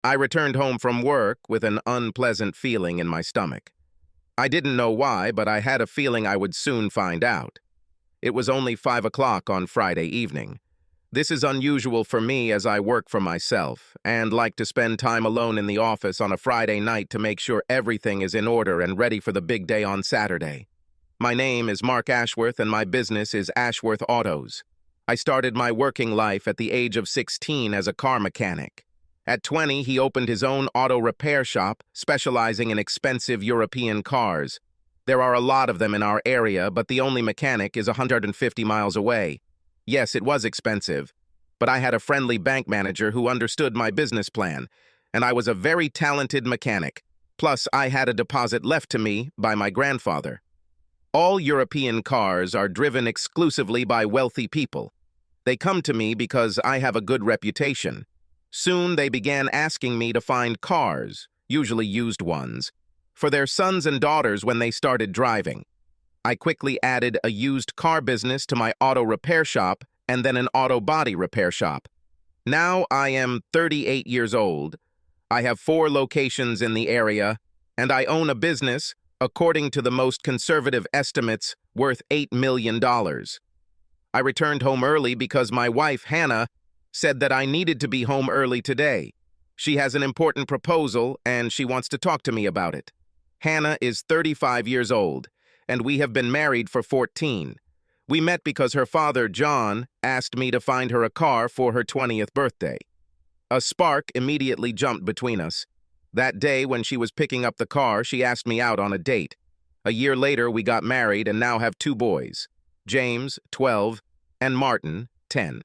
I returned home from work with an unpleasant feeling in my stomach. I didn't know why, but I had a feeling I would soon find out. It was only 5 o'clock on Friday evening. This is unusual for me as I work for myself and like to spend time alone in the office on a Friday night to make sure everything is in order and ready for the big day on Saturday. My name is Mark Ashworth and my business is Ashworth Autos. I started my working life at the age of 16 as a car mechanic. At 20, he opened his own auto repair shop, specializing in expensive European cars. There are a lot of them in our area, but the only mechanic is 150 miles away. Yes, it was expensive, but I had a friendly bank manager who understood my business plan, and I was a very talented mechanic. Plus, I had a deposit left to me by my grandfather. All European cars are driven exclusively by wealthy people. They come to me because I have a good reputation. Soon they began asking me to find cars, usually used ones, for their sons and daughters when they started driving. I quickly added a used car business to my auto repair shop and then an auto body repair shop. Now I am 38 years old. I have 4 locations in the area, and I own a business, according to the most conservative estimates, worth $8 million. I returned home early because my wife, Hannah, said that I needed to be home early today. She has an important proposal, and she wants to talk to me about it. Hannah is 35 years old, and we have been married for 14. We met because her father, John, asked me to find her a car for her 20th birthday. A spark immediately jumped between us. That day, when she was picking up the car, she asked me out on a date. A year later, we got married and now have 2 boys, James, 12, and Martin, 10.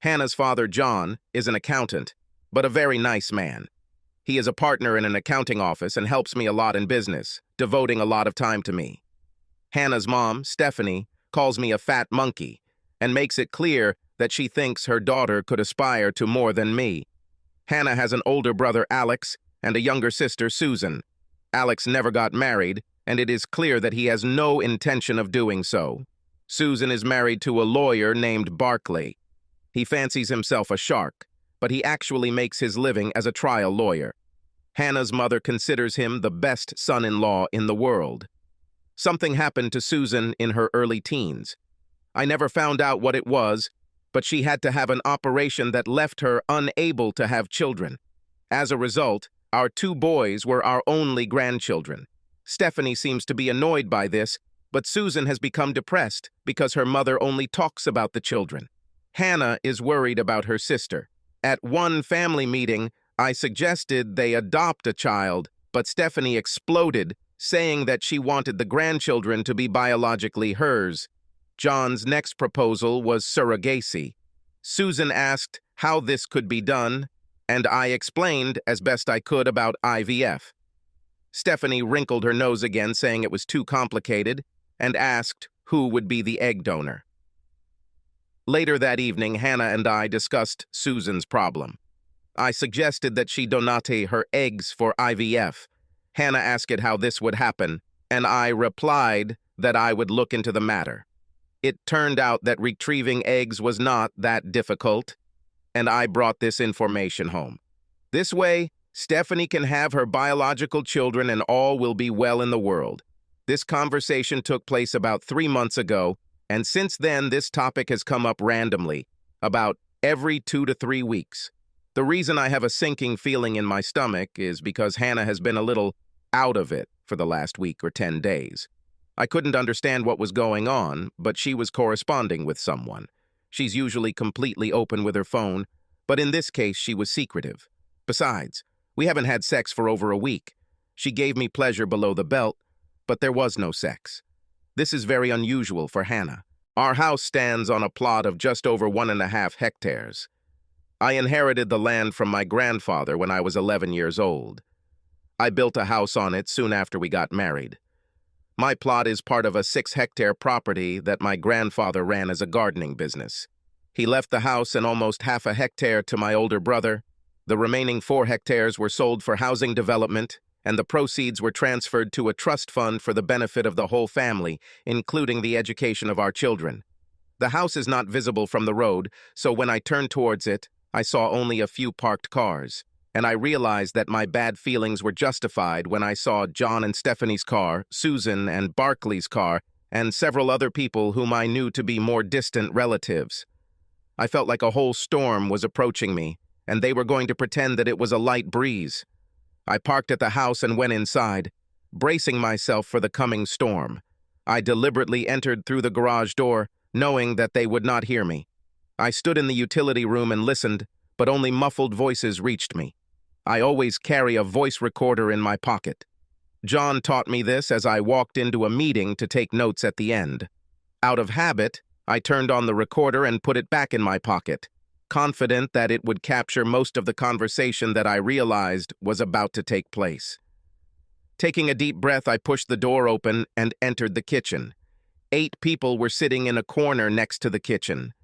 Hannah's father, John, is an accountant, but a very nice man. He is a partner in an accounting office and helps me a lot in business, devoting a lot of time to me. Hannah's mom, Stephanie, calls me a fat monkey and makes it clear that she thinks her daughter could aspire to more than me. Hannah has an older brother, Alex, and a younger sister, Susan. Alex never got married, and it is clear that he has no intention of doing so. Susan is married to a lawyer named Barkley. He fancies himself a shark, but he actually makes his living as a trial lawyer. Hannah's mother considers him the best son-in-law in the world. Something happened to Susan in her early teens. I never found out what it was, but she had to have an operation that left her unable to have children. As a result, our 2 boys were our only grandchildren. Stephanie seems to be annoyed by this, but Susan has become depressed because her mother only talks about the children. Hannah is worried about her sister. At one family meeting, I suggested they adopt a child, but Stephanie exploded, saying that she wanted the grandchildren to be biologically hers. John's next proposal was surrogacy. Susan asked how this could be done, and I explained as best I could about IVF. Stephanie wrinkled her nose again, saying it was too complicated, and asked who would be the egg donor. Later that evening, Hannah and I discussed Susan's problem. I suggested that she donate her eggs for IVF. Hannah asked how this would happen, and I replied that I would look into the matter. It turned out that retrieving eggs was not that difficult, and I brought this information home. This way, Stephanie can have her biological children and all will be well in the world. This conversation took place about 3 months ago, and since then this topic has come up randomly, about every 2 to 3 weeks. The reason I have a sinking feeling in my stomach is because Hannah has been a little out of it for the last week or 10 days. I couldn't understand what was going on, but she was corresponding with someone. She's usually completely open with her phone, but in this case she was secretive. Besides, we haven't had sex for over a week. She gave me pleasure below the belt, but there was no sex. This is very unusual for Hannah. Our house stands on a plot of just over 1.5 hectares. I inherited the land from my grandfather when I was 11 years old. I built a house on it soon after we got married. My plot is part of a 6-hectare property that my grandfather ran as a gardening business. He left the house and almost half a hectare to my older brother. The remaining 4 hectares were sold for housing development, and the proceeds were transferred to a trust fund for the benefit of the whole family, including the education of our children. The house is not visible from the road, so when I turned towards it, I saw only a few parked cars. and I realized that my bad feelings were justified when I saw John and Stephanie's car, Susan and Barclay's car, and several other people whom I knew to be more distant relatives. I felt like a whole storm was approaching me, and they were going to pretend that it was a light breeze. I parked at the house and went inside, bracing myself for the coming storm. I deliberately entered through the garage door, knowing that they would not hear me. I stood in the utility room and listened, but only muffled voices reached me. I always carry a voice recorder in my pocket. John taught me this as I walked into a meeting to take notes at the end. Out of habit, I turned on the recorder and put it back in my pocket, confident that it would capture most of the conversation that I realized was about to take place. Taking a deep breath, I pushed the door open and entered the kitchen. 8 people were sitting in a corner next to the kitchen.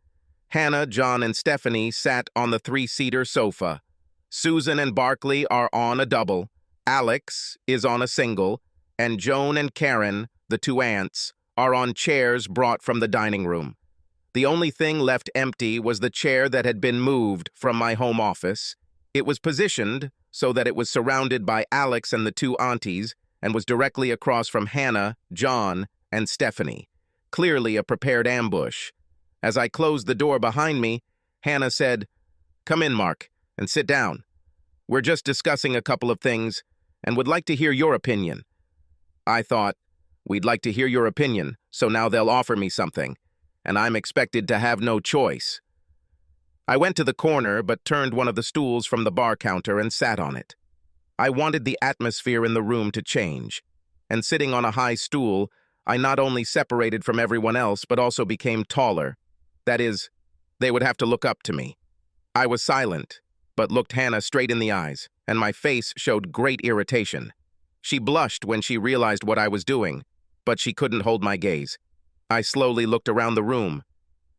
Hannah, John, and Stephanie sat on the 3-seater sofa. Susan and Barclay are on a double. Alex is on a single. And Joan and Karen, the 2 aunts, are on chairs brought from the dining room. The only thing left empty was the chair that had been moved from my home office. It was positioned so that it was surrounded by Alex and the 2 aunties and was directly across from Hannah, John, and Stephanie. Clearly a prepared ambush. As I closed the door behind me, Hannah said, "Come in, Mark, and sit down. We're just discussing a couple of things and would like to hear your opinion." I thought, we'd like to hear your opinion, so now they'll offer me something, and I'm expected to have no choice. I went to the corner but turned one of the stools from the bar counter and sat on it. I wanted the atmosphere in the room to change, and sitting on a high stool, I not only separated from everyone else but also became taller. That is, they would have to look up to me. I was silent, but looked Hannah straight in the eyes, and my face showed great irritation. She blushed when she realized what I was doing, but she couldn't hold my gaze. I slowly looked around the room.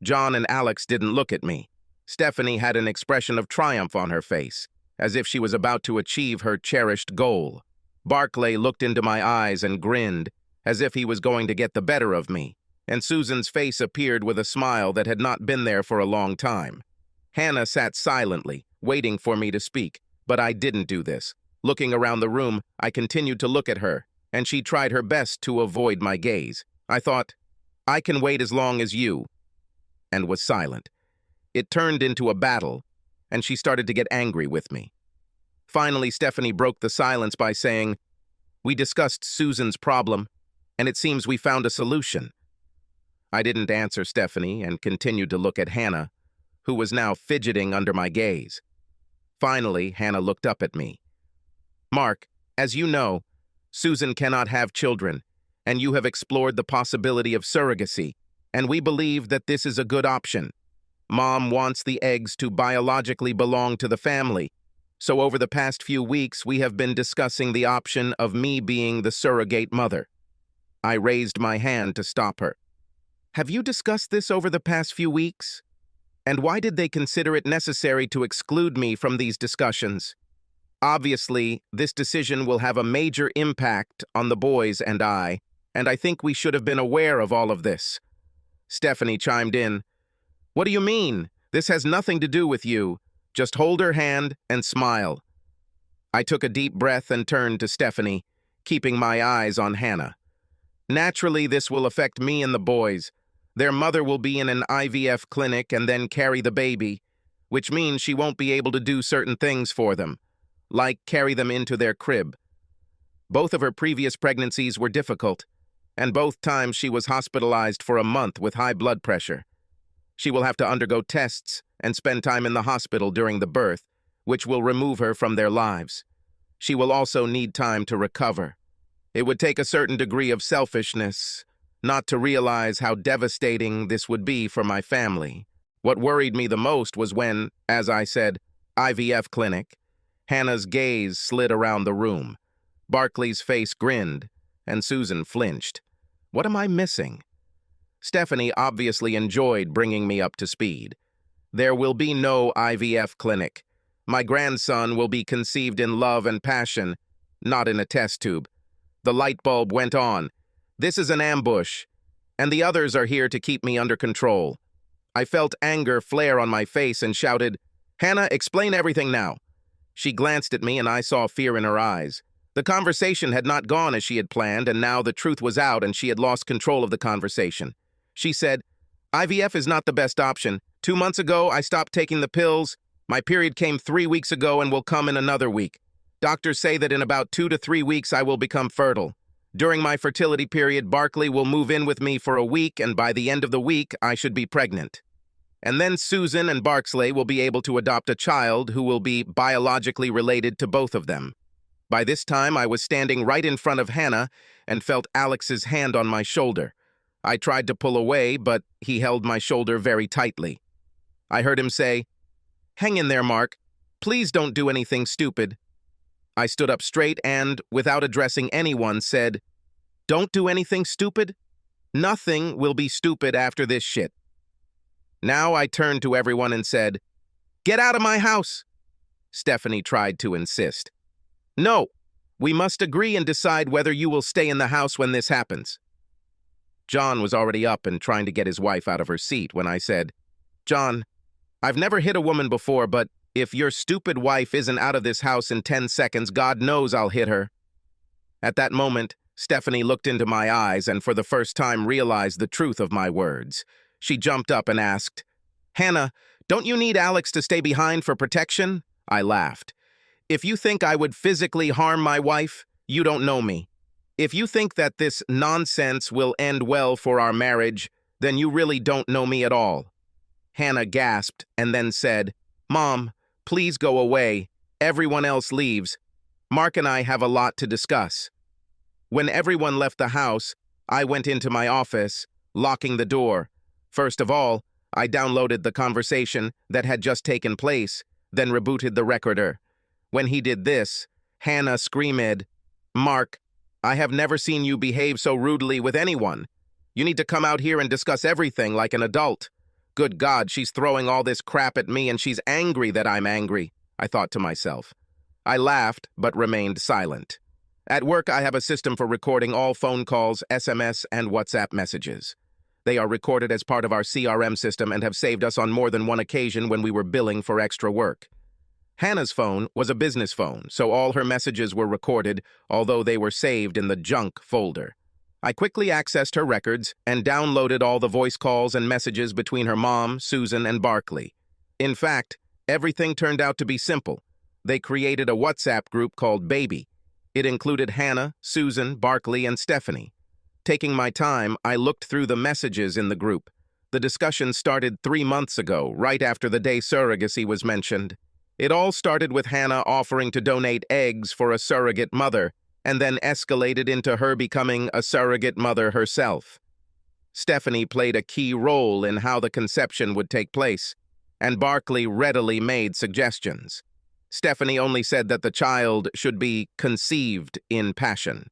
John and Alex didn't look at me. Stephanie had an expression of triumph on her face, as if she was about to achieve her cherished goal. Barclay looked into my eyes and grinned, as if he was going to get the better of me, and Susan's face appeared with a smile that had not been there for a long time. Hannah sat silently, waiting for me to speak, but I didn't do this. Looking around the room, I continued to look at her, and she tried her best to avoid my gaze. I thought, I can wait as long as you, and was silent. It turned into a battle, and she started to get angry with me. Finally, Stephanie broke the silence by saying, "We discussed Susan's problem, and it seems we found a solution." I didn't answer Stephanie and continued to look at Hannah, who was now fidgeting under my gaze. Finally, Hannah looked up at me. "Mark, as you know, Susan cannot have children, and you have explored the possibility of surrogacy, and we believe that this is a good option. Mom wants the eggs to biologically belong to the family, so over the past few weeks we have been discussing the option of me being the surrogate mother." I raised my hand to stop her. "Have you discussed this over the past few weeks? And why did they consider it necessary to exclude me from these discussions? Obviously, this decision will have a major impact on the boys and I think we should have been aware of all of this." Stephanie chimed in, "What do you mean? This has nothing to do with you. Just hold her hand and smile." I took a deep breath and turned to Stephanie, keeping my eyes on Hannah. "Naturally, this will affect me and the boys. Their mother will be in an IVF clinic and then carry the baby, which means she won't be able to do certain things for them, like carry them into their crib. Both of her previous pregnancies were difficult, and both times she was hospitalized for a month with high blood pressure. She will have to undergo tests and spend time in the hospital during the birth, which will remove her from their lives. She will also need time to recover. It would take a certain degree of selfishness not to realize how devastating this would be for my family. What worried me the most was when, as I said, IVF clinic, Hannah's gaze slid around the room. Barclay's face grinned, and Susan flinched. What am I missing? Stephanie obviously enjoyed bringing me up to speed. There will be no IVF clinic. My grandson will be conceived in love and passion, not in a test tube. The light bulb went on. This is an ambush, and the others are here to keep me under control. I felt anger flare on my face and shouted, "Hannah, explain everything now." She glanced at me and I saw fear in her eyes. The conversation had not gone as she had planned, and now the truth was out and she had lost control of the conversation. She said, "IVF is not the best option. 2 months ago, I stopped taking the pills. My period came 3 weeks ago and will come in another week. Doctors say that in about 2 to 3 weeks I will become fertile. During my fertility period, Barkley will move in with me for a week, and by the end of the week, I should be pregnant. And then Susan and Barksley will be able to adopt a child who will be biologically related to both of them." By this time, I was standing right in front of Hannah and felt Alex's hand on my shoulder. I tried to pull away, but he held my shoulder very tightly. I heard him say, "Hang in there, Mark. Please don't do anything stupid." I stood up straight and, without addressing anyone, said, "Don't do anything stupid? Nothing will be stupid after this shit." Now I turned to everyone and said, "Get out of my house." Stephanie tried to insist. "No, we must agree and decide whether you will stay in the house when this happens." John was already up and trying to get his wife out of her seat when I said, "John, I've never hit a woman before, but if your stupid wife isn't out of this house in 10 seconds, God knows I'll hit her." At that moment, Stephanie looked into my eyes and for the first time realized the truth of my words. She jumped up and asked, "Hannah, don't you need Alex to stay behind for protection?" I laughed. "If you think I would physically harm my wife, you don't know me. If you think that this nonsense will end well for our marriage, then you really don't know me at all." Hannah gasped and then said, "Mom, please go away. Everyone else leaves. Mark and I have a lot to discuss." When everyone left the house, I went into my office, locking the door. First of all, I downloaded the conversation that had just taken place, then rebooted the recorder. When he did this, Hannah screamed, "Mark, I have never seen you behave so rudely with anyone. You need to come out here and discuss everything like an adult. Good God, she's throwing all this crap at me and she's angry that I'm angry," I thought to myself. I laughed, but remained silent. At work, I have a system for recording all phone calls, SMS, and WhatsApp messages. They are recorded as part of our CRM system and have saved us on more than one occasion when we were billing for extra work. Hannah's phone was a business phone, so all her messages were recorded, although they were saved in the junk folder. I quickly accessed her records and downloaded all the voice calls and messages between her mom, Susan, and Barkley. In fact, everything turned out to be simple. They created a WhatsApp group called Baby. It included Hannah, Susan, Barkley, and Stephanie. Taking my time, I looked through the messages in the group. The discussion started 3 months ago, right after the day surrogacy was mentioned. It all started with Hannah offering to donate eggs for a surrogate mother, and then escalated into her becoming a surrogate mother herself. Stephanie played a key role in how the conception would take place, and Barkley readily made suggestions. Stephanie only said that the child should be conceived in passion.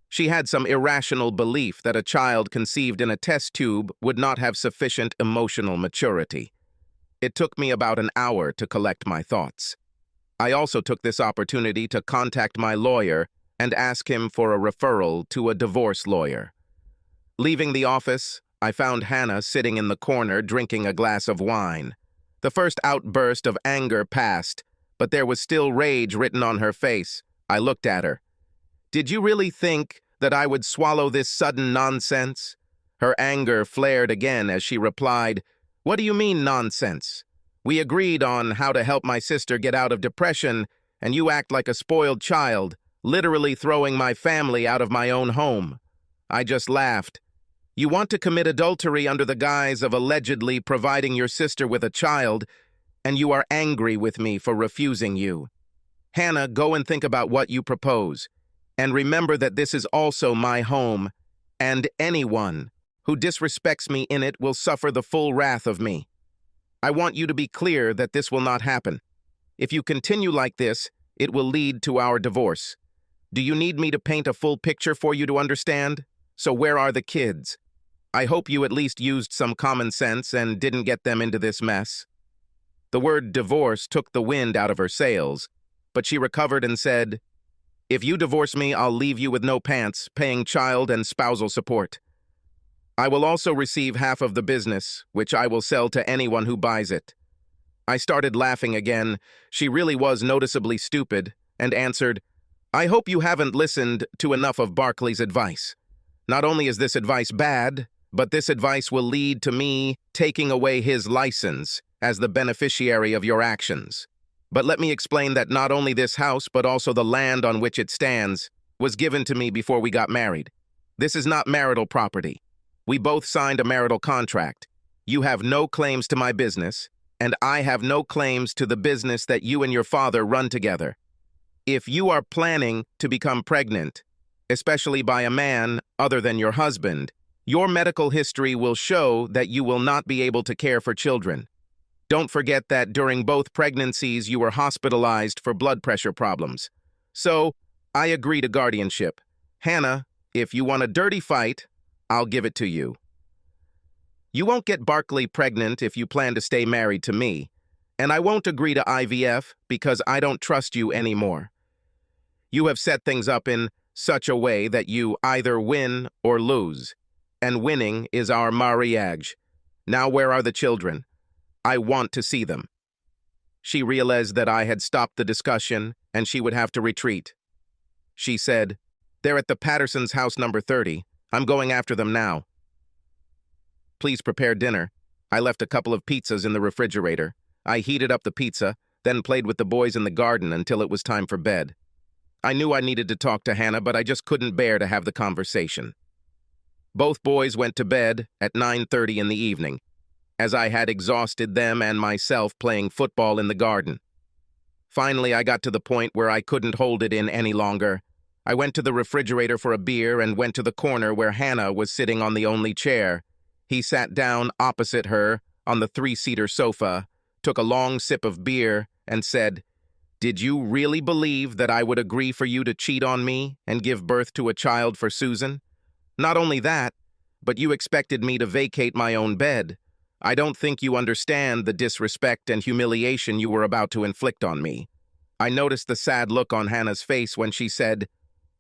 She had some irrational belief that a child conceived in a test tube would not have sufficient emotional maturity. It took me about an hour to collect my thoughts. I also took this opportunity to contact my lawyer and ask him for a referral to a divorce lawyer. Leaving the office, I found Hannah sitting in the corner drinking a glass of wine. The first outburst of anger passed, but there was still rage written on her face. I looked at her. "Did you really think that I would swallow this sudden nonsense?" Her anger flared again as she replied, "What do you mean, nonsense? We agreed on how to help my sister get out of depression, and you act like a spoiled child, literally throwing my family out of my own home." I just laughed. "You want to commit adultery under the guise of allegedly providing your sister with a child, and you are angry with me for refusing you. Hannah, go and think about what you propose, and remember that this is also my home, and anyone who disrespects me in it will suffer the full wrath of me. I want you to be clear that this will not happen. If you continue like this, it will lead to our divorce. Do you need me to paint a full picture for you to understand? So where are the kids? I hope you at least used some common sense and didn't get them into this mess." The word divorce took the wind out of her sails, but she recovered and said, "If you divorce me, I'll leave you with no pants, paying child and spousal support. I will also receive half of the business, which I will sell to anyone who buys it. I started laughing again. She really was noticeably stupid, and answered, "I hope you haven't listened to enough of Barclay's advice. Not only is this advice bad, but this advice will lead to me taking away his license as the beneficiary of your actions. But let me explain that not only this house, but also the land on which it stands, was given to me before we got married. This is not marital property. We both signed a marital contract. You have no claims to my business, and I have no claims to the business that you and your father run together. If you are planning to become pregnant, especially by a man other than your husband, your medical history will show that you will not be able to care for children. Don't forget that during both pregnancies you were hospitalized for blood pressure problems. So, I agree to guardianship. Hannah, if you want a dirty fight, I'll give it to you. You won't get Barclay pregnant if you plan to stay married to me, and I won't agree to IVF because I don't trust you anymore. You have set things up in such a way that you either win or lose, and winning is our mariage. Now where are the children? I want to see them." She realized that I had stopped the discussion and she would have to retreat. She said, "They're at the Patterson's house number 30. I'm going after them now. Please prepare dinner." I left a couple of pizzas in the refrigerator. I heated up the pizza, then played with the boys in the garden until it was time for bed. I knew I needed to talk to Hannah, but I just couldn't bear to have the conversation. Both boys went to bed at 9:30 in the evening, as I had exhausted them and myself playing football in the garden. Finally, I got to the point where I couldn't hold it in any longer. I went to the refrigerator for a beer and went to the corner where Hannah was sitting on the only chair. He sat down opposite her on the 3-seater sofa, took a long sip of beer, and said, "Did you really believe that I would agree for you to cheat on me and give birth to a child for Susan? Not only that, but you expected me to vacate my own bed. I don't think you understand the disrespect and humiliation you were about to inflict on me." I noticed the sad look on Hannah's face when she said,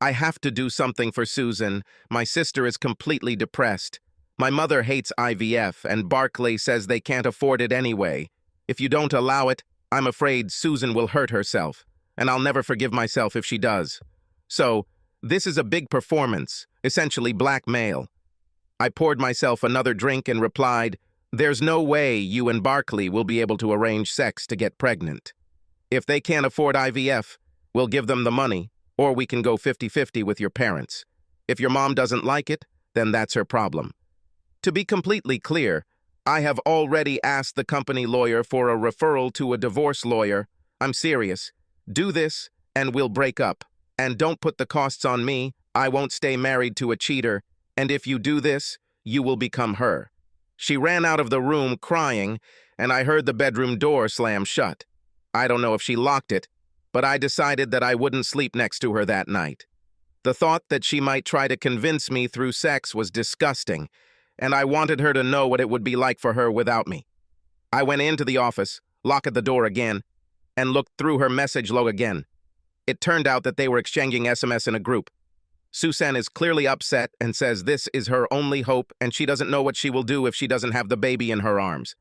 "I have to do something for Susan. My sister is completely depressed. My mother hates IVF, and Barclay says they can't afford it anyway. If you don't allow it, I'm afraid Susan will hurt herself, and I'll never forgive myself if she does. So, this is a big performance, essentially blackmail." I poured myself another drink and replied, "There's no way you and Barclay will be able to arrange sex to get pregnant. If they can't afford IVF, we'll give them the money, or we can go 50-50 with your parents. If your mom doesn't like it, then that's her problem. To be completely clear, I have already asked the company lawyer for a referral to a divorce lawyer. I'm serious. Do this, and we'll break up. And don't put the costs on me. I won't stay married to a cheater. And if you do this, you will become her." She ran out of the room crying, and I heard the bedroom door slam shut. I don't know if she locked it, but I decided that I wouldn't sleep next to her that night. The thought that she might try to convince me through sex was disgusting, and I wanted her to know what it would be like for her without me. I went into the office, locked the door again, and looked through her message log again. It turned out that they were exchanging SMS in a group. Susan is clearly upset and says this is her only hope and she doesn't know what she will do if she doesn't have the baby in her arms.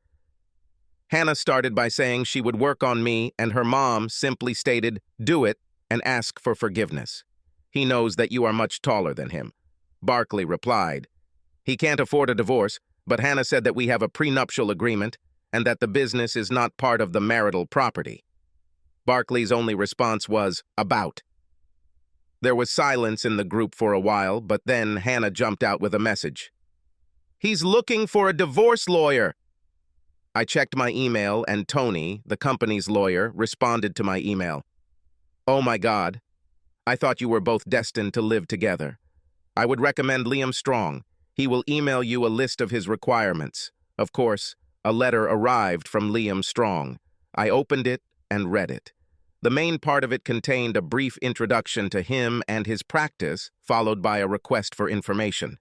Hannah started by saying she would work on me, and her mom simply stated, "Do it and ask for forgiveness. He knows that you are much taller than him." Barclay replied, "He can't afford a divorce, but Hannah said that we have a prenuptial agreement and that the business is not part of the marital property." Barclay's only response was, "About." There was silence in the group for a while, but then Hannah jumped out with a message. "He's looking for a divorce lawyer." I checked my email, and Tony, the company's lawyer, responded to my email. "Oh my God. I thought you were both destined to live together. I would recommend Liam Strong. He will email you a list of his requirements." Of course, a letter arrived from Liam Strong. I opened it and read it. The main part of it contained a brief introduction to him and his practice, followed by a request for information.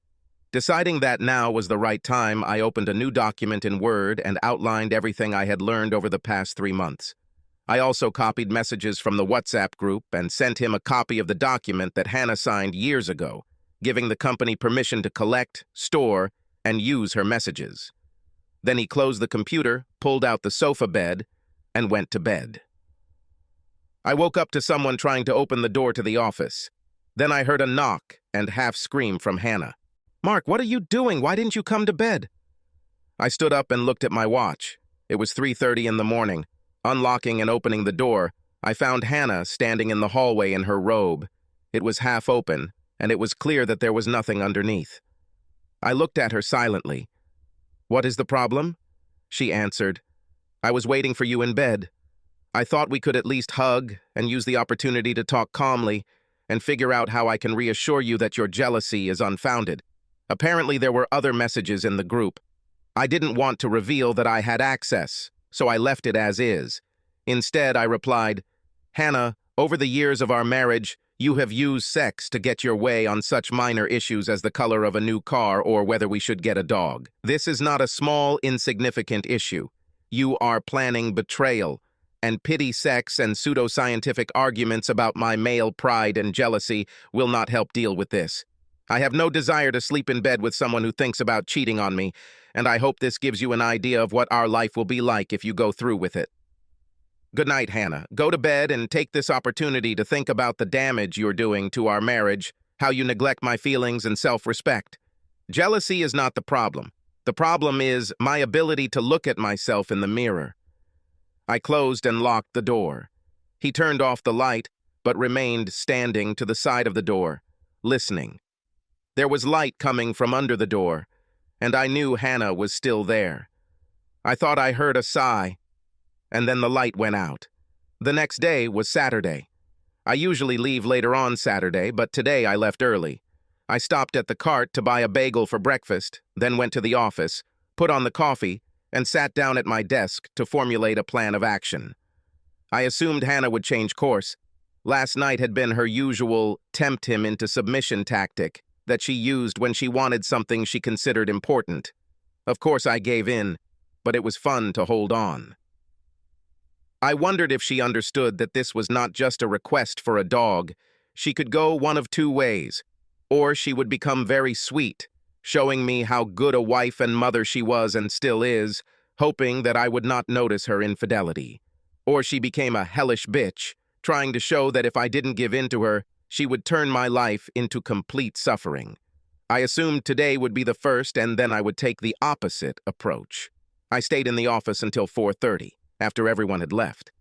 Deciding that now was the right time, I opened a new document in Word and outlined everything I had learned over the past 3 months. I also copied messages from the WhatsApp group and sent him a copy of the document that Hannah signed years ago, giving the company permission to collect, store, and use her messages. Then he closed the computer, pulled out the sofa bed, and went to bed. I woke up to someone trying to open the door to the office. Then I heard a knock and half scream from Hannah. "Mark, what are you doing? Why didn't you come to bed?" I stood up and looked at my watch. It was 3:30 in the morning. Unlocking and opening the door, I found Hannah standing in the hallway in her robe. It was half open, and it was clear that there was nothing underneath. I looked at her silently. "What is the problem?" She answered, "I was waiting for you in bed. I thought we could at least hug and use the opportunity to talk calmly and figure out how I can reassure you that your jealousy is unfounded. Apparently there were other messages in the group. I didn't want to reveal that I had access, so I left it as is. Instead, I replied, 'Hannah, over the years of our marriage, you have used sex to get your way on such minor issues as the color of a new car or whether we should get a dog. This is not a small, insignificant issue. You are planning betrayal, and petty sex and pseudoscientific arguments about my male pride and jealousy will not help deal with this. I have no desire to sleep in bed with someone who thinks about cheating on me, and I hope this gives you an idea of what our life will be like if you go through with it. Good night, Hannah. Go to bed and take this opportunity to think about the damage you're doing to our marriage, how you neglect my feelings and self-respect. Jealousy is not the problem. The problem is my ability to look at myself in the mirror." I closed and locked the door. He turned off the light, but remained standing to the side of the door, listening. There was light coming from under the door, and I knew Hannah was still there. I thought I heard a sigh, and then the light went out. The next day was Saturday. I usually leave later on Saturday, but today I left early. I stopped at the cart to buy a bagel for breakfast, then went to the office, put on the coffee, and sat down at my desk to formulate a plan of action. I assumed Hannah would change course. Last night had been her usual tempt him into submission tactic that she used when she wanted something she considered important. Of course I gave in, but it was fun to hold on. I wondered if she understood that this was not just a request for a dog. She could go one of two ways, or she would become very sweet, showing me how good a wife and mother she was and still is, hoping that I would not notice her infidelity. Or she became a hellish bitch, trying to show that if I didn't give in to her, she would turn my life into complete suffering. I assumed today would be the first, and then I would take the opposite approach. I stayed in the office until 4:30, after everyone had left.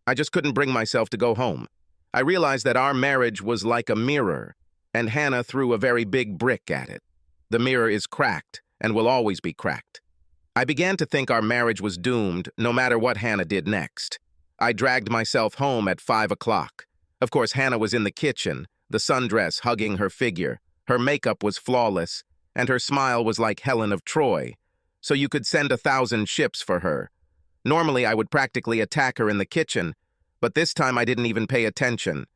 I just couldn't bring myself to go home. I realized that our marriage was like a mirror, and Hannah threw a very big brick at it. The mirror is cracked, and will always be cracked. I began to think our marriage was doomed, no matter what Hannah did next. I dragged myself home at 5 o'clock. Of course, Hannah was in the kitchen, the sundress hugging her figure. Her makeup was flawless, and her smile was like Helen of Troy, so you could send 1,000 ships for her. Normally, I would practically attack her in the kitchen, but this time I didn't even pay attention.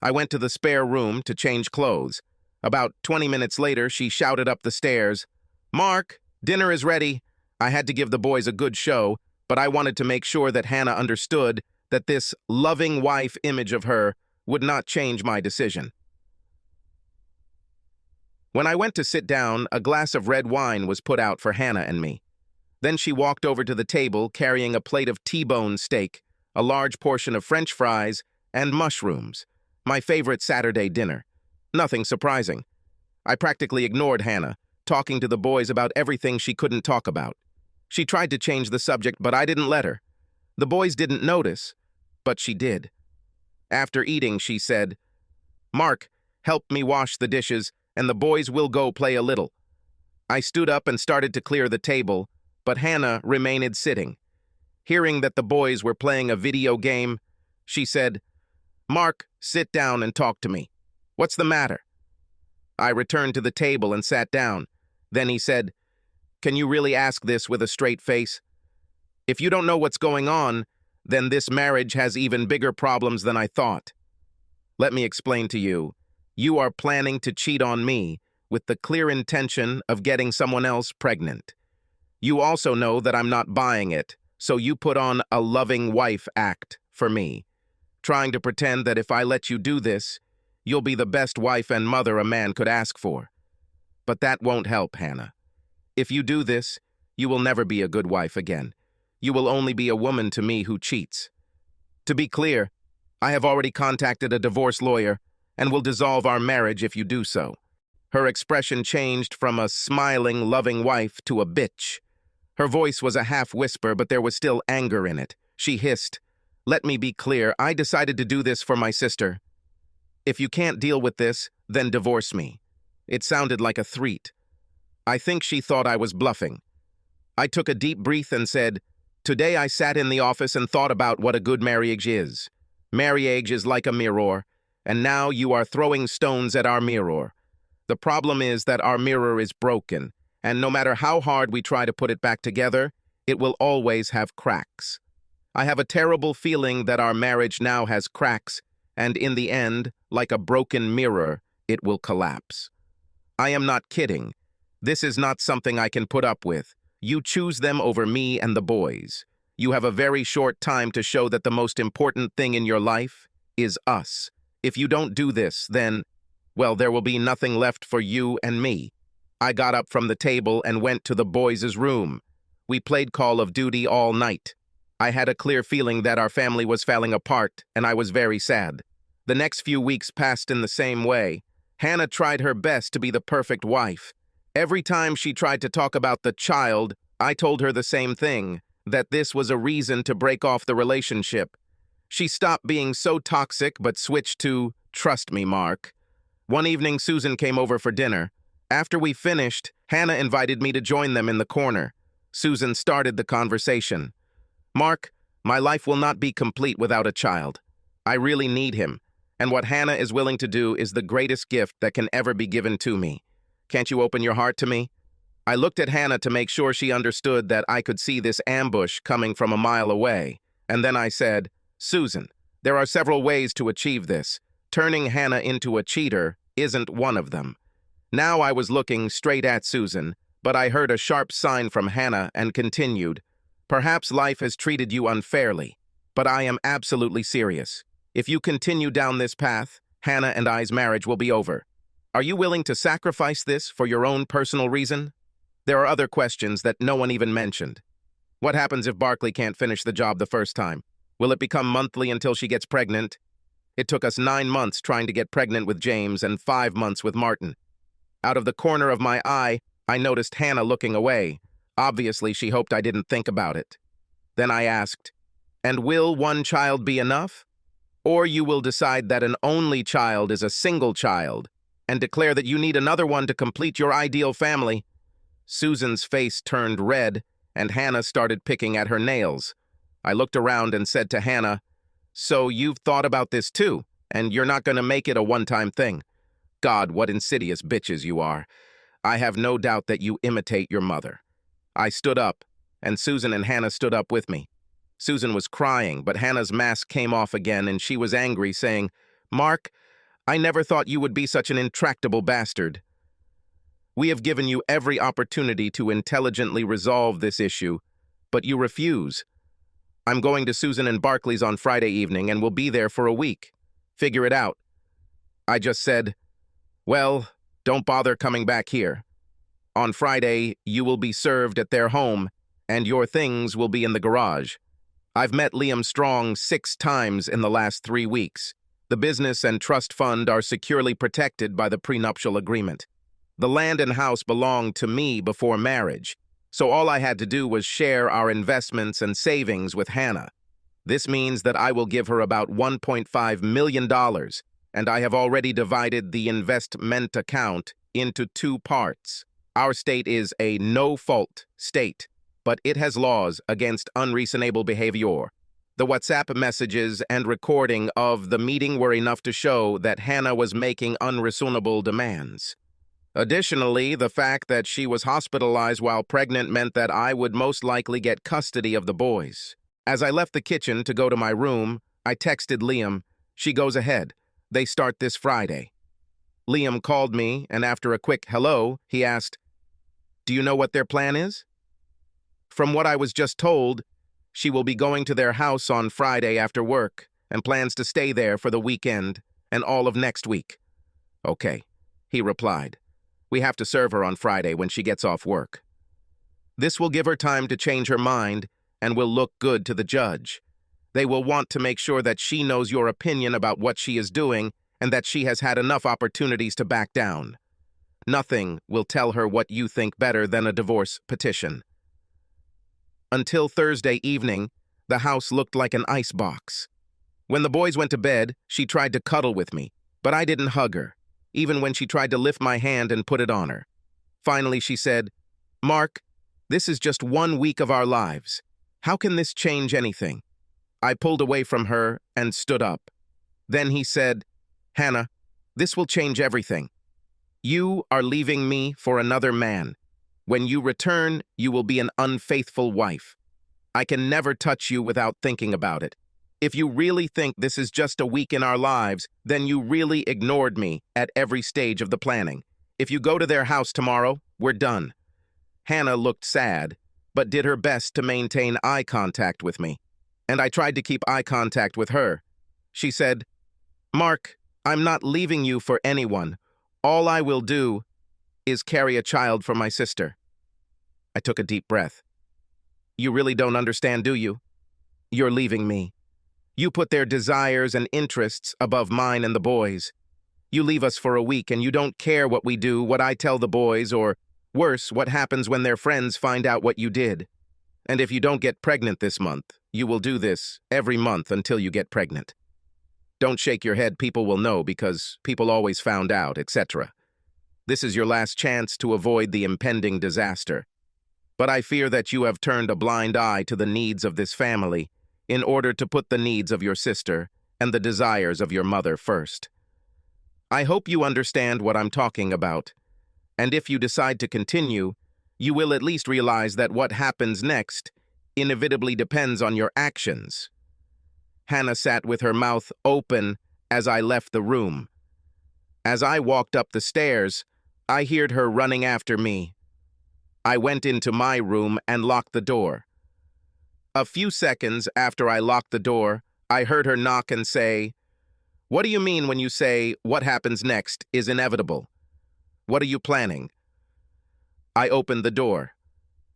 I went to the spare room to change clothes. About 20 minutes later, she shouted up the stairs, "Mark, dinner is ready." I had to give the boys a good show, but I wanted to make sure that Hannah understood that this loving wife image of her would not change my decision. When I went to sit down, a glass of red wine was put out for Hannah and me. Then she walked over to the table carrying a plate of T-bone steak, a large portion of French fries, and mushrooms, my favorite Saturday dinner. Nothing surprising. I practically ignored Hannah, talking to the boys about everything she couldn't talk about. She tried to change the subject, but I didn't let her. The boys didn't notice, but she did. After eating, she said, "Mark, help me wash the dishes, and the boys will go play a little." I stood up and started to clear the table, but Hannah remained sitting. Hearing that the boys were playing a video game, she said, "Mark, sit down and talk to me. What's the matter?" I returned to the table and sat down. Then he said, "Can you really ask this with a straight face? If you don't know what's going on, then this marriage has even bigger problems than I thought. Let me explain to you. You are planning to cheat on me with the clear intention of getting someone else pregnant. You also know that I'm not buying it, so you put on a loving wife act for me, trying to pretend that if I let you do this, you'll be the best wife and mother a man could ask for. But that won't help, Hannah. If you do this, you will never be a good wife again. You will only be a woman to me who cheats. To be clear, I have already contacted a divorce lawyer and will dissolve our marriage if you do so." Her expression changed from a smiling, loving wife to a bitch. Her voice was a half-whisper, but there was still anger in it. She hissed, "Let me be clear, I decided to do this for my sister. If you can't deal with this, then divorce me." It sounded like a threat. I think she thought I was bluffing. I took a deep breath and said, "Today I sat in the office and thought about what a good marriage is. Marriage is like a mirror, and now you are throwing stones at our mirror. The problem is that our mirror is broken, and no matter how hard we try to put it back together, it will always have cracks. I have a terrible feeling that our marriage now has cracks, and in the end, like a broken mirror, it will collapse. I am not kidding. This is not something I can put up with. You choose them over me and the boys. You have a very short time to show that the most important thing in your life is us. If you don't do this, then, well, there will be nothing left for you and me." I got up from the table and went to the boys' room. We played Call of Duty all night. I had a clear feeling that our family was falling apart, and I was very sad. The next few weeks passed in the same way. Hannah tried her best to be the perfect wife. Every time she tried to talk about the child, I told her the same thing, that this was a reason to break off the relationship. She stopped being so toxic but switched to, "Trust me, Mark." One evening, Susan came over for dinner. After we finished, Hannah invited me to join them in the corner. Susan started the conversation. "Mark, my life will not be complete without a child. I really need him, and what Hannah is willing to do is the greatest gift that can ever be given to me. Can't you open your heart to me?" I looked at Hannah to make sure she understood that I could see this ambush coming from a mile away, and then I said, "Susan, there are several ways to achieve this. Turning Hannah into a cheater isn't one of them." Now I was looking straight at Susan, but I heard a sharp sign from Hannah and continued, "Perhaps life has treated you unfairly, but I am absolutely serious. If you continue down this path, Hannah and I's marriage will be over. Are you willing to sacrifice this for your own personal reason?" There are other questions that no one even mentioned. What happens if Barkley can't finish the job the first time? Will it become monthly until she gets pregnant? It took us 9 months trying to get pregnant with James and 5 months with Martin. Out of the corner of my eye, I noticed Hannah looking away. Obviously, she hoped I didn't think about it. Then I asked, "And will one child be enough? Or you will decide that an only child is a single child and declare that you need another one to complete your ideal family?" Susan's face turned red, and Hannah started picking at her nails. I looked around and said to Hannah, "So you've thought about this too, and you're not going to make it a one-time thing? God, what insidious bitches you are. I have no doubt that you imitate your mother." I stood up, and Susan and Hannah stood up with me. Susan was crying, but Hannah's mask came off again, and she was angry, saying, "Mark, I never thought you would be such an intractable bastard. We have given you every opportunity to intelligently resolve this issue, but you refuse. I'm going to Susan and Barkley's on Friday evening and will be there for a week. Figure it out." I just said, "Well, don't bother coming back here. On Friday, you will be served at their home, and your things will be in the garage. I've met Liam Strong 6 times in the last 3 weeks. The business and trust fund are securely protected by the prenuptial agreement. The land and house belonged to me before marriage, so all I had to do was share our investments and savings with Hannah. This means that I will give her about $1.5 million, and I have already divided the investment account into 2 parts. Our state is a no-fault state, but it has laws against unreasonable behavior. The WhatsApp messages and recording of the meeting were enough to show that Hannah was making unreasonable demands. Additionally, the fact that she was hospitalized while pregnant meant that I would most likely get custody of the boys. As I left the kitchen to go to my room, I texted Liam, "She goes ahead. They start this Friday." Liam called me, and after a quick hello, he asked, "Do you know what their plan is?" From what I was just told, she will be going to their house on Friday after work and plans to stay there for the weekend and all of next week. "Okay," he replied. "We have to serve her on Friday when she gets off work. This will give her time to change her mind, and will look good to the judge. They will want to make sure that she knows your opinion about what she is doing and that she has had enough opportunities to back down. Nothing will tell her what you think better than a divorce petition. Until Thursday evening, the house looked like an icebox. When the boys went to bed, she tried to cuddle with me, but I didn't hug her, even when she tried to lift my hand and put it on her. Finally, she said, "Mark, this is just 1 week of our lives. How can this change anything?" I pulled away from her and stood up. Then he said, "Hannah, this will change everything. You are leaving me for another man. When you return, you will be an unfaithful wife. I can never touch you without thinking about it. If you really think this is just a week in our lives, then you really ignored me at every stage of the planning. If you go to their house tomorrow, we're done." Hannah looked sad, but did her best to maintain eye contact with me, and I tried to keep eye contact with her. She said, "Mark, I'm not leaving you for anyone. All I will do is carry a child for my sister." I took a deep breath. "You really don't understand, do you? You're leaving me. You put their desires and interests above mine and the boys. You leave us for a week and you don't care what we do, what I tell the boys, or worse, what happens when their friends find out what you did. And if you don't get pregnant this month, you will do this every month until you get pregnant. Don't shake your head, people will know because people always found out, etc. This is your last chance to avoid the impending disaster. But I fear that you have turned a blind eye to the needs of this family in order to put the needs of your sister and the desires of your mother first. I hope you understand what I'm talking about, and if you decide to continue, you will at least realize that what happens next inevitably depends on your actions." Hannah sat with her mouth open as I left the room. As I walked up the stairs, I heard her running after me. I went into my room and locked the door. A few seconds after I locked the door, I heard her knock and say, "What do you mean when you say what happens next is inevitable? What are you planning?" I opened the door.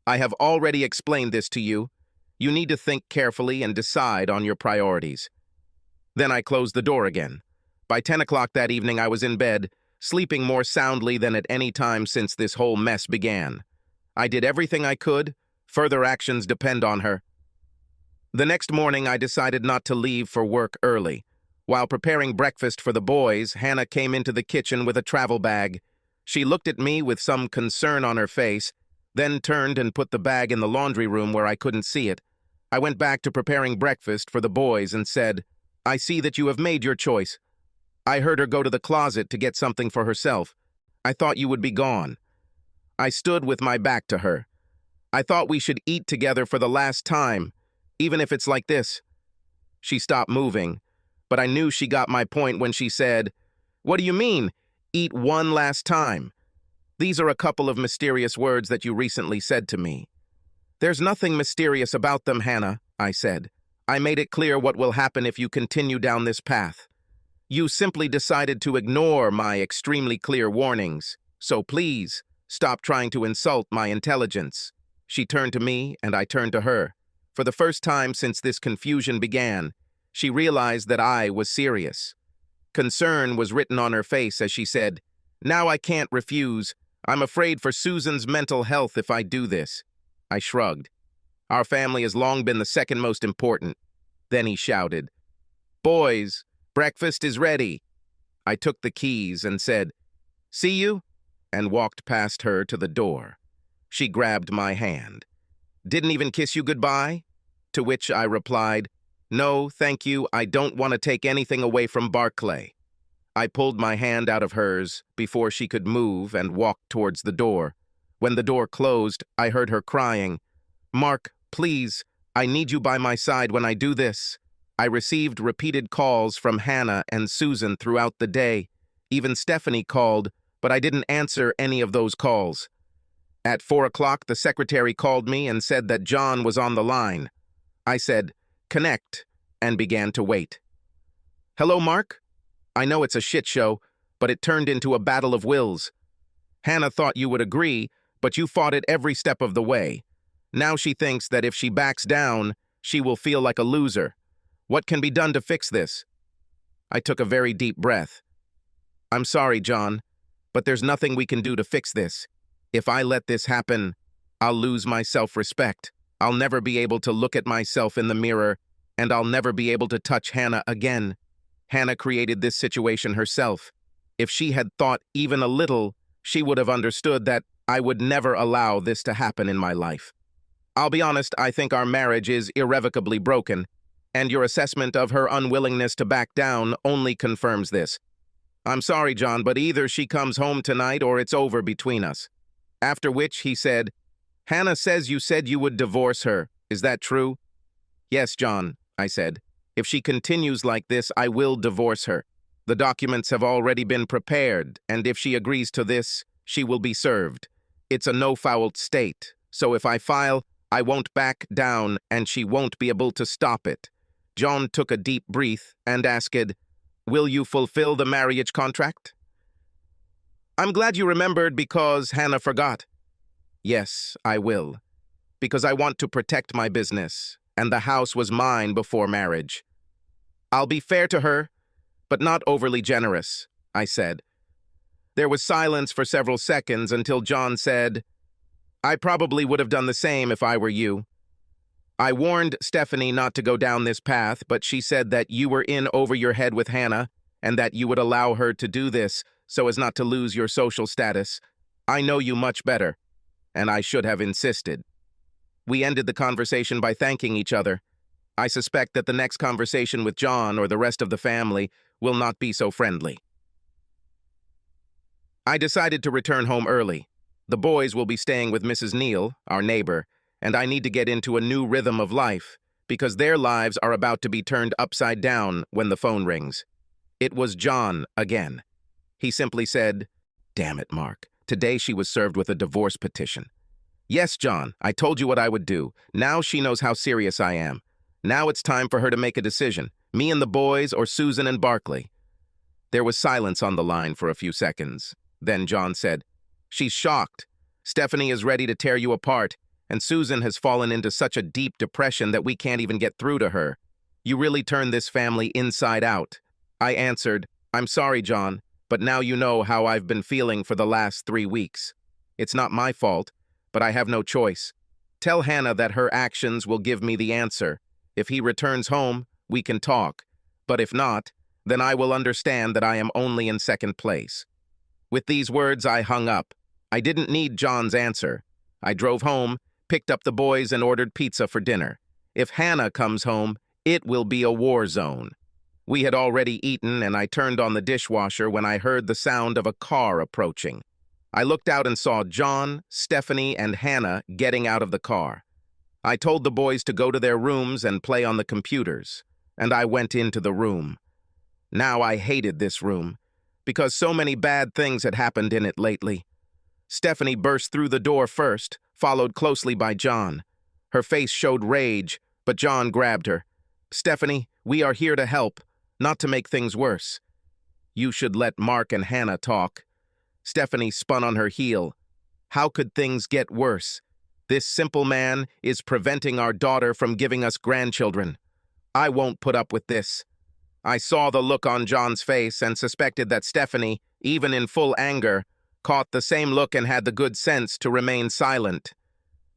"I have already explained this to you. You need to think carefully and decide on your priorities." Then I closed the door again. By 10 o'clock that evening, I was in bed, sleeping more soundly than at any time since this whole mess began. I did everything I could. Further actions depend on her. The next morning, I decided not to leave for work early. While preparing breakfast for the boys, Hannah came into the kitchen with a travel bag. She looked at me with some concern on her face, then turned and put the bag in the laundry room where I couldn't see it. I went back to preparing breakfast for the boys and said, "I see that you have made your choice." I heard her go to the closet to get something for herself. "I thought you would be gone." I stood with my back to her. "I thought we should eat together for the last time, even if it's like this." She stopped moving, but I knew she got my point when she said, "What do you mean, eat one last time? These are a couple of mysterious words that you recently said to me." "There's nothing mysterious about them, Hannah," I said. "I made it clear what will happen if you continue down this path. You simply decided to ignore my extremely clear warnings, so please, stop trying to insult my intelligence." She turned to me, and I turned to her. For the first time since this confusion began, she realized that I was serious. Concern was written on her face as she said, "Now I can't refuse. I'm afraid for Susan's mental health if I do this." I shrugged. "Our family has long been the second most important." Then he shouted, "Boys, breakfast is ready." I took the keys and said, "See you," and walked past her to the door. She grabbed my hand. "Didn't even kiss you goodbye?" To which I replied, "No, thank you, I don't want to take anything away from Barclay." I pulled my hand out of hers before she could move and walked towards the door. When the door closed, I heard her crying, "Mark, please, I need you by my side when I do this." I received repeated calls from Hannah and Susan throughout the day. Even Stephanie called, but I didn't answer any of those calls. At 4 o'clock, the secretary called me and said that John was on the line. I said, "Connect," and began to wait. "Hello, Mark? I know it's a shit show, but it turned into a battle of wills. Hannah thought you would agree, but you fought it every step of the way. Now she thinks that if she backs down, she will feel like a loser. What can be done to fix this? I took a very deep breath. I'm sorry, John, but there's nothing we can do to fix this. If I let this happen, I'll lose my self-respect. I'll never be able to look at myself in the mirror, and I'll never be able to touch Hannah again. Hannah created this situation herself. If she had thought even a little, she would have understood that I would never allow this to happen in my life. I'll be honest, I think our marriage is irrevocably broken, and your assessment of her unwillingness to back down only confirms this. I'm sorry, John, but either she comes home tonight or it's over between us. After which he said, Hannah says you said you would divorce her. Is that true? Yes, John, I said. If she continues like this, I will divorce her. The documents have already been prepared, and if she agrees to this, she will be served. It's a no-foul state, so if I file, I won't back down, and she won't be able to stop it. John took a deep breath and asked, Will you fulfill the marriage contract? I'm glad you remembered because Hannah forgot. Yes, I will. Because I want to protect my business, and the house was mine before marriage. I'll be fair to her, but not overly generous, I said. There was silence for several seconds until John said, I probably would have done the same if I were you. I warned Stephanie not to go down this path, but she said that you were in over your head with Hannah and that you would allow her to do this so as not to lose your social status. I know you much better, and I should have insisted. We ended the conversation by thanking each other. I suspect that the next conversation with John or the rest of the family will not be so friendly. I decided to return home early. The boys will be staying with Mrs. Neal, our neighbor, and I need to get into a new rhythm of life because their lives are about to be turned upside down when the phone rings. It was John again. He simply said, Damn it, Mark. Today she was served with a divorce petition. Yes, John, I told you what I would do. Now she knows how serious I am. Now it's time for her to make a decision. Me and the boys or Susan and Barkley. There was silence on the line for a few seconds. Then John said, She's shocked. Stephanie is ready to tear you apart, and Susan has fallen into such a deep depression that we can't even get through to her. You really turned this family inside out. I answered, I'm sorry, John, but now you know how I've been feeling for the last 3 weeks. It's not my fault, but I have no choice. Tell Hannah that her actions will give me the answer. If he returns home, we can talk. But if not, then I will understand that I am only in second place. With these words, I hung up. I didn't need John's answer. I drove home, picked up the boys, and ordered pizza for dinner. If Hannah comes home, it will be a war zone. We had already eaten, and I turned on the dishwasher when I heard the sound of a car approaching. I looked out and saw John, Stephanie, and Hannah getting out of the car. I told the boys to go to their rooms and play on the computers, and I went into the room. Now I hated this room, because so many bad things had happened in it lately. Stephanie burst through the door first, followed closely by John. Her face showed rage, but John grabbed her. Stephanie, we are here to help, not to make things worse. You should let Mark and Hannah talk. Stephanie spun on her heel. How could things get worse? This simple man is preventing our daughter from giving us grandchildren. I won't put up with this. I saw the look on John's face and suspected that Stephanie, even in full anger, caught the same look and had the good sense to remain silent.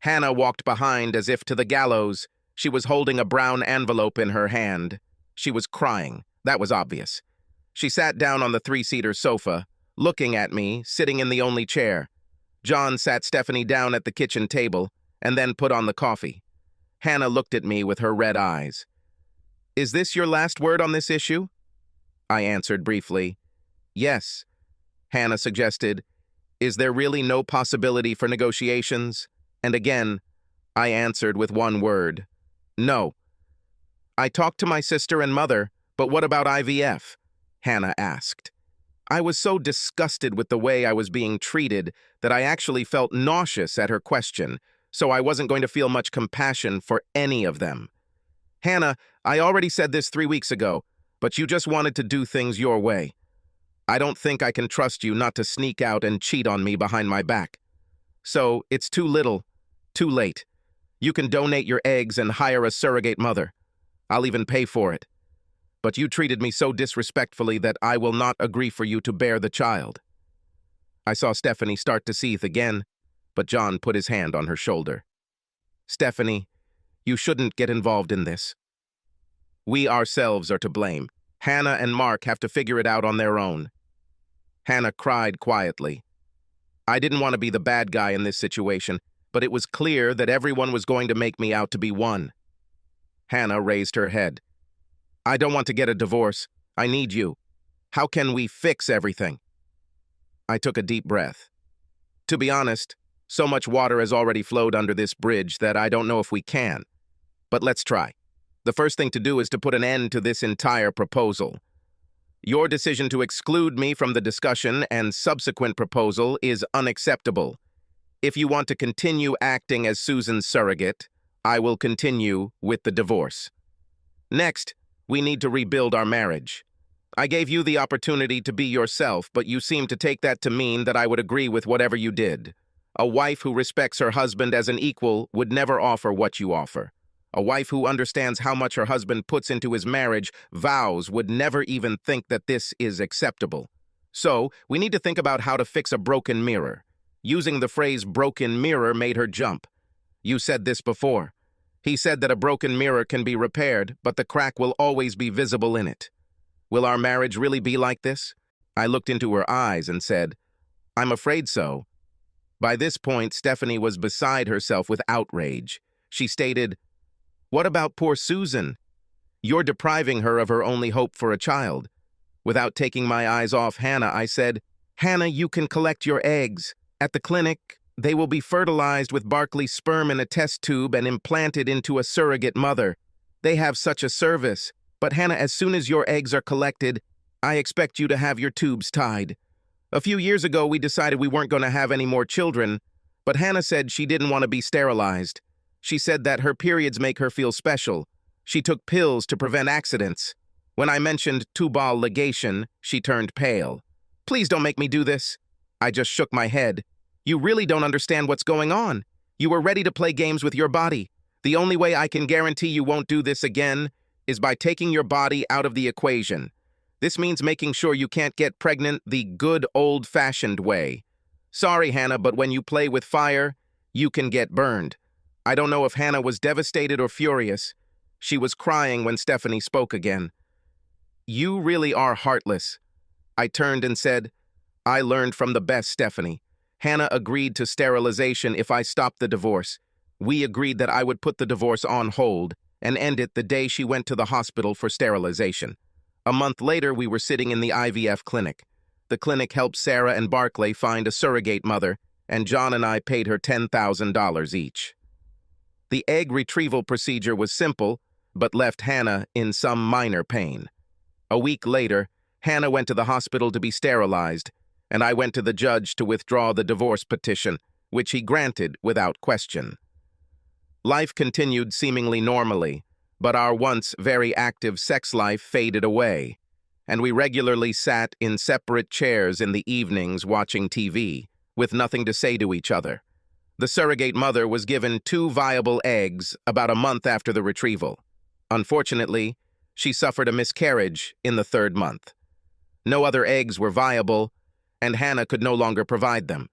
Hannah walked behind as if to the gallows. She was holding a brown envelope in her hand. She was crying. That was obvious. She sat down on the 3-seater sofa, looking at me, sitting in the only chair. John sat Stephanie down at the kitchen table and then put on the coffee. Hannah looked at me with her red eyes. Is this your last word on this issue? I answered briefly. Yes. Hannah suggested, Is there really no possibility for negotiations? And again, I answered with one word. No. I talked to my sister and mother, but what about IVF? Hannah asked. I was so disgusted with the way I was being treated that I actually felt nauseous at her question, so I wasn't going to feel much compassion for any of them. Hannah, I already said this 3 weeks ago, but you just wanted to do things your way. I don't think I can trust you not to sneak out and cheat on me behind my back. So it's too little, too late. You can donate your eggs and hire a surrogate mother. I'll even pay for it. But you treated me so disrespectfully that I will not agree for you to bear the child." I saw Stephanie start to seethe again, but John put his hand on her shoulder. "Stephanie, you shouldn't get involved in this. We ourselves are to blame. Hannah and Mark have to figure it out on their own." Hannah cried quietly. I didn't want to be the bad guy in this situation, but it was clear that everyone was going to make me out to be one. Hannah raised her head. "I don't want to get a divorce. I need you. How can we fix everything?" I took a deep breath. To be honest, so much water has already flowed under this bridge that I don't know if we can. But let's try. The first thing to do is to put an end to this entire proposal. Your decision to exclude me from the discussion and subsequent proposal is unacceptable. If you want to continue acting as Susan's surrogate, I will continue with the divorce. Next, we need to rebuild our marriage. I gave you the opportunity to be yourself, but you seem to take that to mean that I would agree with whatever you did. A wife who respects her husband as an equal would never offer what you offer. A wife who understands how much her husband puts into his marriage vows would never even think that this is acceptable. So, we need to think about how to fix a broken mirror. Using the phrase broken mirror made her jump. You said this before. He said that a broken mirror can be repaired, but the crack will always be visible in it. Will our marriage really be like this? I looked into her eyes and said, "I'm afraid so." By this point, Stephanie was beside herself with outrage. She stated, "What about poor Susan? You're depriving her of her only hope for a child." Without taking my eyes off Hannah, I said, "Hannah, you can collect your eggs. At the clinic, they will be fertilized with Barclay's sperm in a test tube and implanted into a surrogate mother. They have such a service. But Hannah, as soon as your eggs are collected, I expect you to have your tubes tied. A few years ago, we decided we weren't going to have any more children, but Hannah said she didn't want to be sterilized. She said that her periods make her feel special. She took pills to prevent accidents. When I mentioned tubal ligation, she turned pale. Please don't make me do this." I just shook my head. "You really don't understand what's going on. You were ready to play games with your body. The only way I can guarantee you won't do this again is by taking your body out of the equation. This means making sure you can't get pregnant the good old-fashioned way. Sorry, Hannah, but when you play with fire, you can get burned." I don't know if Hannah was devastated or furious. She was crying when Stephanie spoke again. "You really are heartless." I turned and said, "I learned from the best, Stephanie. Hannah agreed to sterilization if I stopped the divorce. We agreed that I would put the divorce on hold and end it the day she went to the hospital for sterilization. A month later, we were sitting in the IVF clinic. The clinic helped Sarah and Barclay find a surrogate mother, and John and I paid her $10,000 each. The egg retrieval procedure was simple, but left Hannah in some minor pain. A week later, Hannah went to the hospital to be sterilized, and I went to the judge to withdraw the divorce petition, which he granted without question. Life continued seemingly normally, but our once very active sex life faded away, and we regularly sat in separate chairs in the evenings watching TV, with nothing to say to each other. The surrogate mother was given 2 viable eggs about a month after the retrieval. Unfortunately, she suffered a miscarriage in the 3rd month. No other eggs were viable, and Hannah could no longer provide them.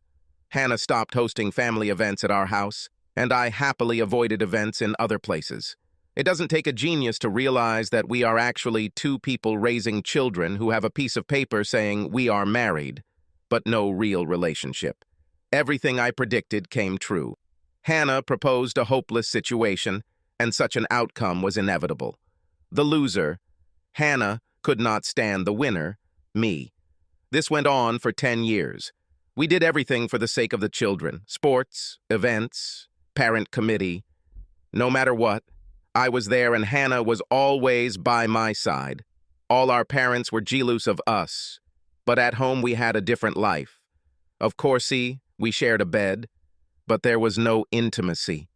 Hannah stopped hosting family events at our house, and I happily avoided events in other places. It doesn't take a genius to realize that we are actually 2 people raising children who have a piece of paper saying we are married, but no real relationship. Everything I predicted came true. Hannah proposed a hopeless situation, and such an outcome was inevitable. The loser, Hannah, could not stand the winner, me. This went on for 10 years. We did everything for the sake of the children: sports, events, parent committee. No matter what, I was there, and Hannah was always by my side. All our parents were jealous of us, but at home we had a different life. Of course, we shared a bed, but there was no intimacy.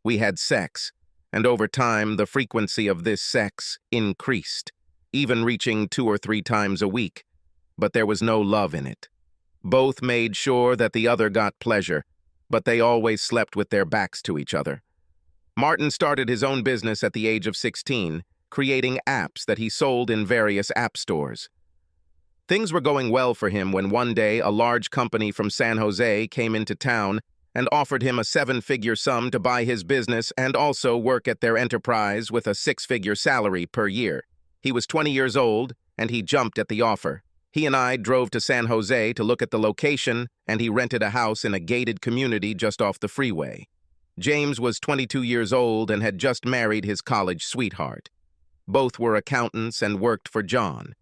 We had sex, and over time the frequency of this sex increased, even reaching 2 or 3 times a week, but there was no love in it. Both made sure that the other got pleasure, but they always slept with their backs to each other. Martin started his own business at the age of 16, creating apps that he sold in various app stores. Things were going well for him when one day a large company from San Jose came into town and offered him a 7-figure sum to buy his business and also work at their enterprise with a 6-figure salary per year. He was 20 years old, and he jumped at the offer. He and I drove to San Jose to look at the location, and he rented a house in a gated community just off the freeway. James was 22 years old and had just married his college sweetheart. Both were accountants and worked for John.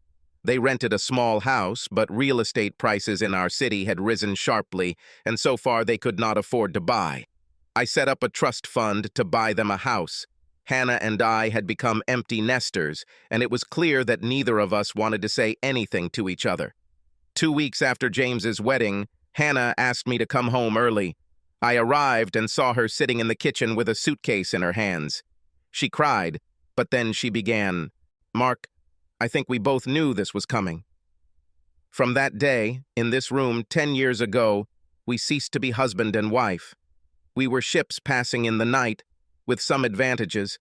They rented a small house, but real estate prices in our city had risen sharply, and so far they could not afford to buy. I set up a trust fund to buy them a house. Hannah and I had become empty nesters, and it was clear that neither of us wanted to say anything to each other. 2 weeks after James's wedding, Hannah asked me to come home early. I arrived and saw her sitting in the kitchen with a suitcase in her hands. She cried, but then she began, "Mark, I think we both knew this was coming." From that day, in this room 10 years ago, we ceased to be husband and wife. We were ships passing in the night, with some advantages.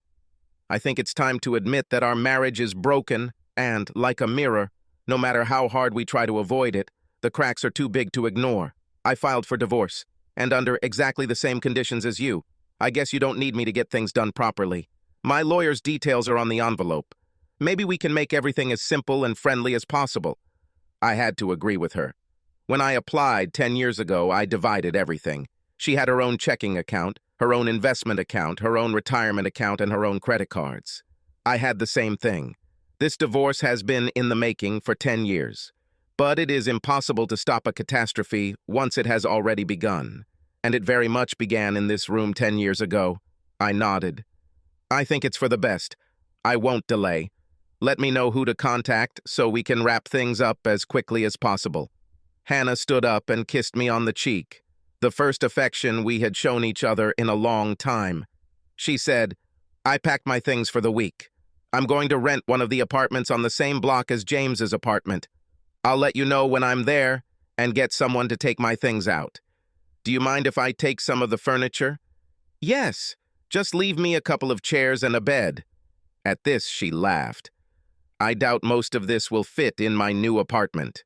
I think it's time to admit that our marriage is broken, and, like a mirror, no matter how hard we try to avoid it, the cracks are too big to ignore. I filed for divorce, and under exactly the same conditions as you. I guess you don't need me to get things done properly. My lawyer's details are on the envelope. Maybe we can make everything as simple and friendly as possible. I had to agree with her. When I applied 10 years ago, I divided everything. She had her own checking account, her own investment account, her own retirement account, and her own credit cards. I had the same thing. This divorce has been in the making for 10 years. But it is impossible to stop a catastrophe once it has already begun. And it very much began in this room 10 years ago. I nodded. I think it's for the best. I won't delay. Let me know who to contact so we can wrap things up as quickly as possible. Hannah stood up and kissed me on the cheek, the first affection we had shown each other in a long time. She said, "I packed my things for the week. I'm going to rent one of the apartments on the same block as James's apartment. I'll let you know when I'm there and get someone to take my things out. Do you mind if I take some of the furniture?" "Yes, just leave me a couple of chairs and a bed." At this, she laughed. "I doubt most of this will fit in my new apartment."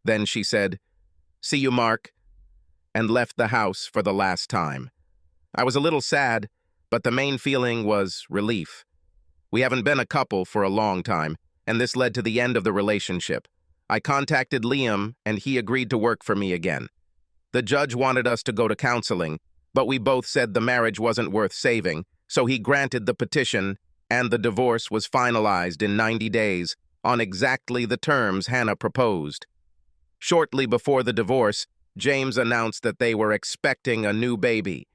Then she said, "See you, Mark," and left the house for the last time. I was a little sad, but the main feeling was relief. We haven't been a couple for a long time, and this led to the end of the relationship. I contacted Liam, and he agreed to work for me again. The judge wanted us to go to counseling, but we both said the marriage wasn't worth saving, so he granted the petition, and the divorce was finalized in 90 days on exactly the terms Hannah proposed. Shortly before the divorce, James announced that they were expecting a new baby.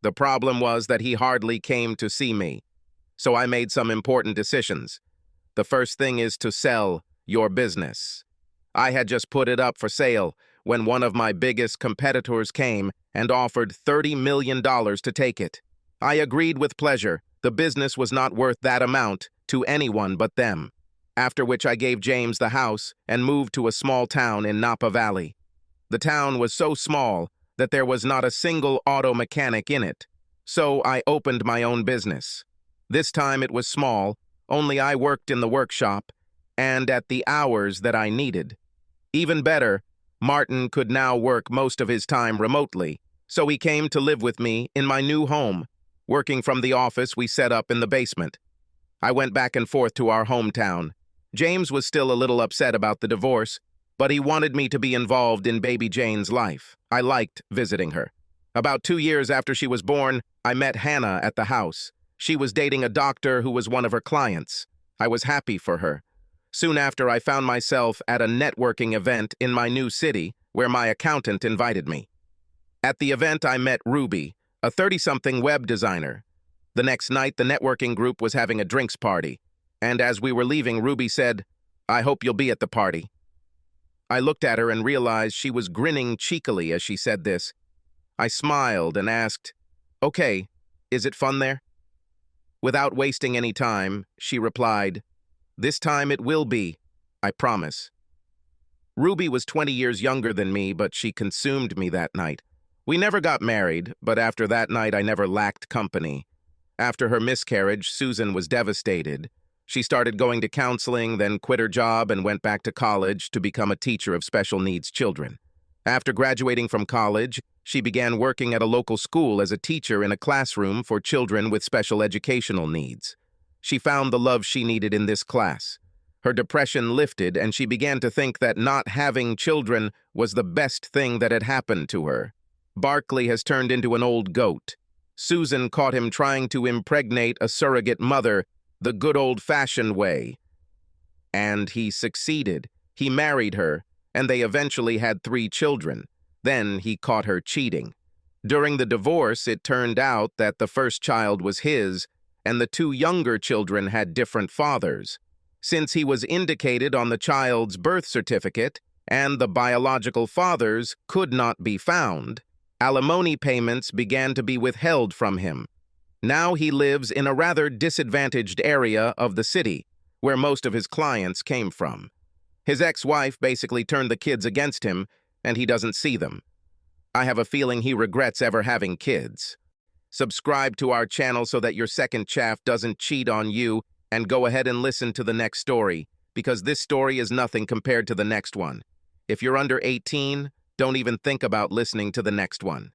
The problem was that he hardly came to see me, so I made some important decisions. The first thing is to sell your business. I had just put it up for sale when one of my biggest competitors came and offered $30 million to take it. I agreed with pleasure. The business was not worth that amount to anyone but them. After which I gave James the house and moved to a small town in Napa Valley. The town was so small that there was not a single auto mechanic in it, so I opened my own business. This time it was small, only I worked in the workshop and at the hours that I needed. Even better, Martin could now work most of his time remotely, so he came to live with me in my new home, working from the office we set up in the basement. I went back and forth to our hometown. James was still a little upset about the divorce, but he wanted me to be involved in baby Jane's life. I liked visiting her. About 2 years after she was born, I met Hannah at the house. She was dating a doctor who was one of her clients. I was happy for her. Soon after, I found myself at a networking event in my new city where my accountant invited me. At the event, I met Ruby, a 30-something web designer. The next night, the networking group was having a drinks party, and as we were leaving, Ruby said, "I hope you'll be at the party." I looked at her and realized she was grinning cheekily as she said this. I smiled and asked, "Okay, is it fun there?" Without wasting any time, she replied, "This time it will be, I promise." Ruby was 20 years younger than me, but she consumed me that night. We never got married, but after that night I never lacked company. After her miscarriage, Susan was devastated. She started going to counseling, then quit her job and went back to college to become a teacher of special needs children. After graduating from college, she began working at a local school as a teacher in a classroom for children with special educational needs. She found the love she needed in this class. Her depression lifted, and she began to think that not having children was the best thing that had happened to her. Barkley has turned into an old goat. Susan caught him trying to impregnate a surrogate mother the good old-fashioned way. And he succeeded. He married her, and they eventually had 3 children. Then he caught her cheating. During the divorce, it turned out that the first child was his, and the 2 younger children had different fathers. Since he was indicated on the child's birth certificate, and the biological fathers could not be found, alimony payments began to be withheld from him. Now he lives in a rather disadvantaged area of the city, where most of his clients came from. His ex-wife basically turned the kids against him, and he doesn't see them. I have a feeling he regrets ever having kids. Subscribe to our channel so that your second chaff doesn't cheat on you, and go ahead and listen to the next story, because this story is nothing compared to the next one. If you're under 18, don't even think about listening to the next one.